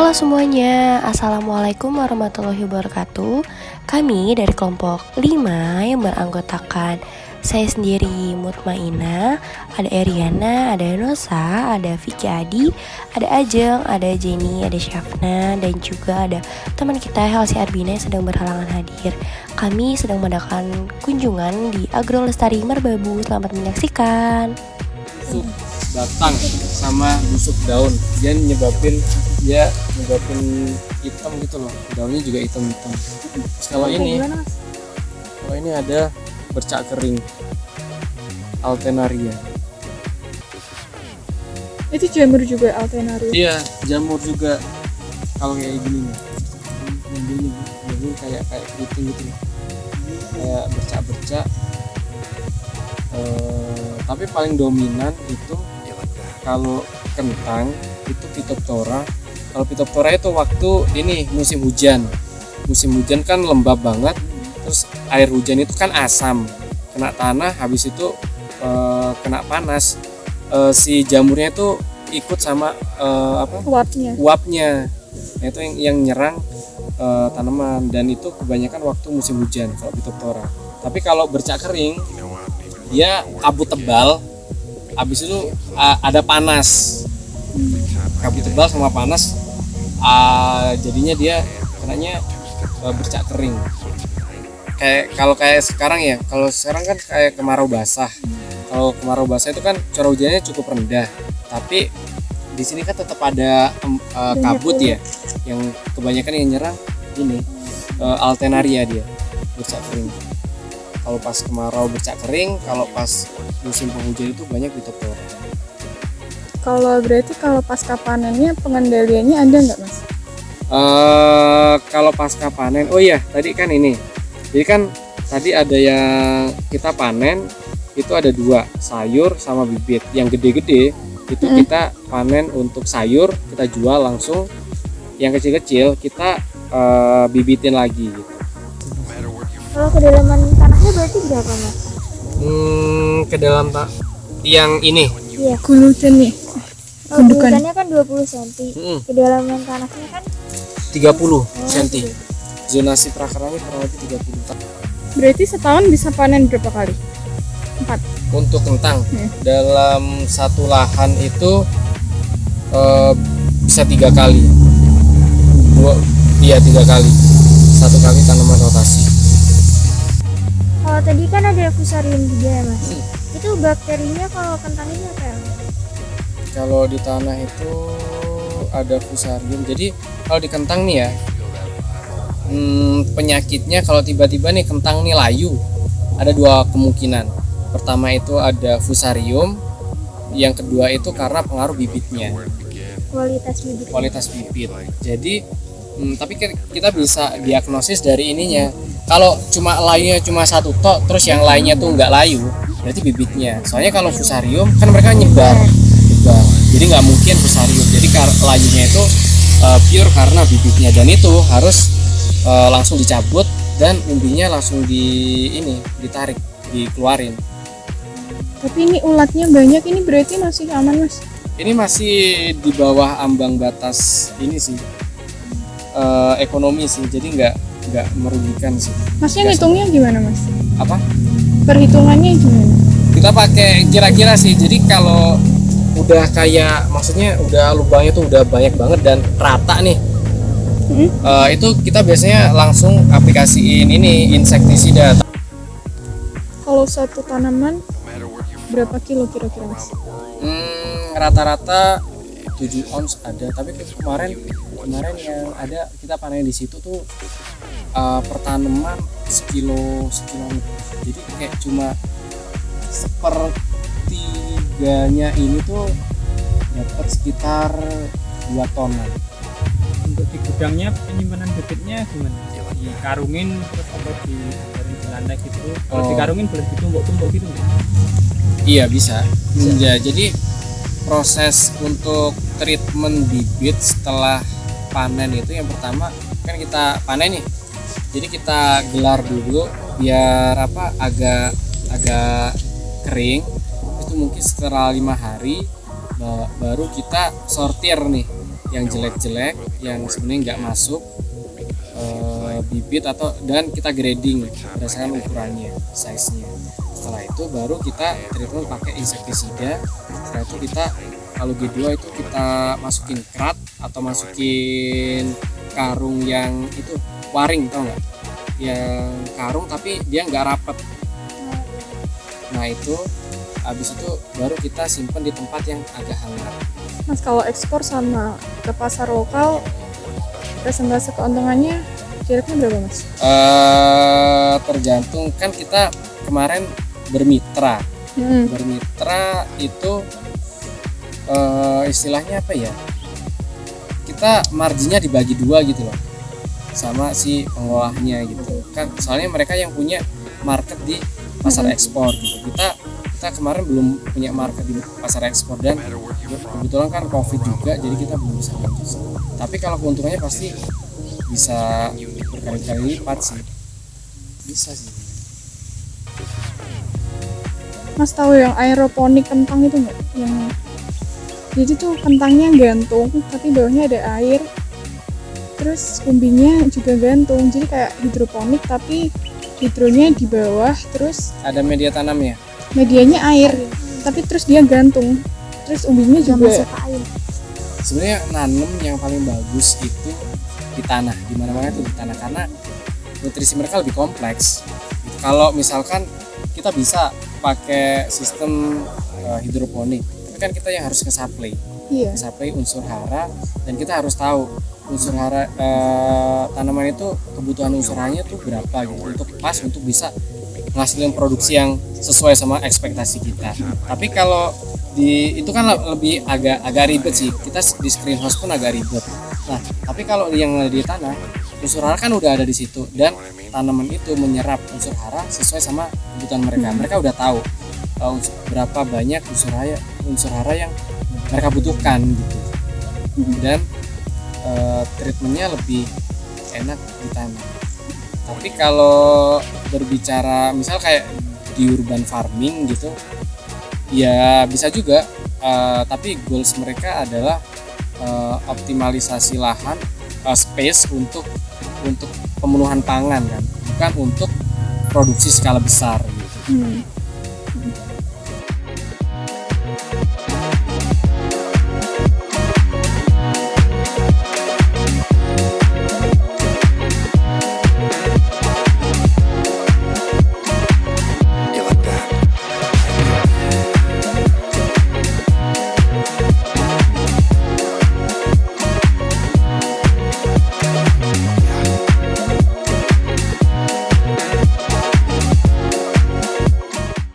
Halo semuanya, Assalamualaikum warahmatullahi wabarakatuh. Kami dari kelompok 5 yang beranggotakan saya sendiri Mutmainah, ada Eriana, ada Nosa, ada Vicky Adi, ada Ajeng, ada Jenny, ada Syafna, dan juga ada teman kita Helsi Arbina yang sedang berhalangan hadir. Kami sedang mengadakan kunjungan di Agro Lestari Merbabu. Selamat menyaksikan. Busuk batang sama busuk daun, dia nyebabin hitam gitu loh, daunnya juga hitam. Terus kalau ini ada bercak kering Alternaria. Itu jamur juga Alternaria. Iya, jamur juga. Kalau kayak gini nih, jamur kayak gitu kayak bercak-bercak. Tapi paling dominan itu kalau kentang itu Phytophthora. Kalau Phytophthora itu waktu ini musim hujan kan lembab banget, terus air hujan itu kan asam, kena tanah, habis itu kena panas, si jamurnya itu ikut sama uapnya. Nah, itu yang nyerang tanaman, dan itu kebanyakan waktu musim hujan kalau Phytophthora. Tapi kalau bercak kering dia kabut tebal, habis itu ada panas, kabut tebal sama panas, jadinya dia kenanya bercak kering. Kayak sekarang ya, kalau sekarang kan kayak kemarau basah. Kalau kemarau basah itu kan curah hujannya cukup rendah, tapi di sini kan tetap ada kabut ya, yang kebanyakan yang nyerang ini Alternaria, dia bercak kering. Kalau pas kemarau bercak kering, kalau pas musim penghujan itu banyak Phytophthora. Berarti kalau pasca panennya pengendaliannya ada nggak, Mas? Kalau pasca panen, oh iya tadi kan ini, jadi kan tadi ada yang kita panen itu ada 2, sayur sama bibit. Yang gede-gede itu kita panen untuk sayur, kita jual langsung. Yang kecil-kecil kita bibitin lagi gitu. Kalau kedalaman tanahnya berarti berapa, Mas? Ke dalam yang ini. Iya. Guludan nih. Gundukannya kan 20 cm. Kedalaman tanahnya kan 30 cm. Zonasi prakaranya kurang lebih 30. Berarti setahun bisa panen berapa kali? 4. Untuk kentang dalam satu lahan itu bisa 3 kali. 3 kali. 1 kali tanaman rotasi. kalau tadi kan ada fusarium juga ya, Mas. Itu bakterinya kalau kentang ini apa ya, Mas? Kalau di tanah itu ada fusarium. Jadi kalau di kentang nih ya, penyakitnya kalau tiba-tiba nih kentang nih layu, ada 2 kemungkinan. Pertama itu ada fusarium, yang kedua itu karena pengaruh bibitnya, kualitas bibit. Jadi tapi kita bisa diagnosis dari ininya. Kalau cuma layunya cuma 1 tok, terus yang lainnya tuh nggak layu, berarti bibitnya. Soalnya kalau fusarium kan mereka nyebar, jadi nggak mungkin fusarium. Jadi kalau layunya itu pure karena bibitnya, dan itu harus langsung dicabut dan umbinya langsung ditarik, dikeluarin. Tapi ini ulatnya banyak, ini berarti masih aman, Mas? Ini masih di bawah ambang batas ini sih, ekonomi sih, jadi nggak merugikan sih. Masnya ngitungnya gimana, Mas? Apa? Perhitungannya gimana? Kita pakai kira-kira sih. Jadi kalau udah kayak, maksudnya udah lubangnya tuh udah banyak banget dan rata nih, itu kita biasanya langsung aplikasiin ini insektisida. Kalau satu tanaman berapa kilo kira-kira, Mas? Rata-rata 7 ons ada, tapi kemarin yang ada kita panen di situ tuh per tanaman sekilo lebih. Jadi kayak cuma 1/3 ini tuh dapat sekitar 2 tonan. Untuk di gudangnya penyimpanan bibitnya gimana? Dikarungin terus atau di lantai gitu? Kalau dikarungin boleh ditumbuk-tumbuk gitu nggak? Iya bisa. Ya, jadi proses untuk treatment bibit setelah panen itu, yang pertama kan kita panen nih, jadi kita gelar dulu biar agak kering. Itu mungkin setelah 5 hari baru kita sortir nih, yang jelek-jelek yang sebenarnya nggak masuk bibit dan kita grading berdasarkan ukurannya, size-nya. Setelah itu baru kita treatment pakai insektisida. Setelah itu kita kalau G2 itu kita masukin krat atau masukin karung yang itu waring, tau nggak? Yang karung tapi dia nggak rapet. Nah itu habis itu baru kita simpan di tempat yang agak hangat. Mas, kalau ekspor sama ke pasar lokal, presentase keuntungannya jaraknya berapa, Mas? Tergantung, kan kita kemarin bermitra. Hmm. Bermitra itu istilahnya apa ya? Kita marginnya dibagi dua gitu loh, sama si pengolahnya gitu. Kan soalnya mereka yang punya market di pasar ekspor gitu. Kita kemarin belum punya market di pasar ekspor dan kebetulan kan COVID juga, jadi kita belum bisa lanjut. Tapi kalau keuntungannya pasti bisa berkali-kali lipat sih. Bisa sih. Mas tahu yang aeroponik kentang itu nggak? Yang jadi tuh kentangnya gantung, tapi bawahnya ada air. Terus umbinya juga gantung, jadi kayak hidroponik tapi hidronya di bawah, terus Ada media tanamnya. medianya air, tapi terus dia gantung. Terus umbinya Nggak juga masuk ke air. Sebenarnya nanem yang paling bagus itu di tanah, di mana-mana itu di tanah, karena nutrisi mereka lebih kompleks. Gitu. Kalau misalkan kita bisa pakai sistem hidroponik, tapi kan kita yang harus nge-supply. iya. Nge-supply unsur hara, dan kita harus tahu unsur hara tanaman itu kebutuhan unsur haranya tuh berapa gitu untuk pas untuk bisa menghasilkan produksi yang sesuai sama ekspektasi kita. Tapi kalau itu kan lebih agak ribet sih. Kita di greenhouse pun agak ribet. Nah, tapi kalau yang di tanah, unsur hara kan udah ada di situ dan tanaman itu menyerap unsur hara sesuai sama kebutuhan mereka. Mereka udah tahu berapa banyak unsur hara yang mereka butuhkan gitu. Dan treatmentnya lebih enak di tanah. Tapi kalau berbicara misal kayak di urban farming gitu, ya bisa juga. Tapi goals mereka adalah optimalisasi lahan, space untuk pemenuhan pangan kan, bukan untuk produksi skala besar gitu.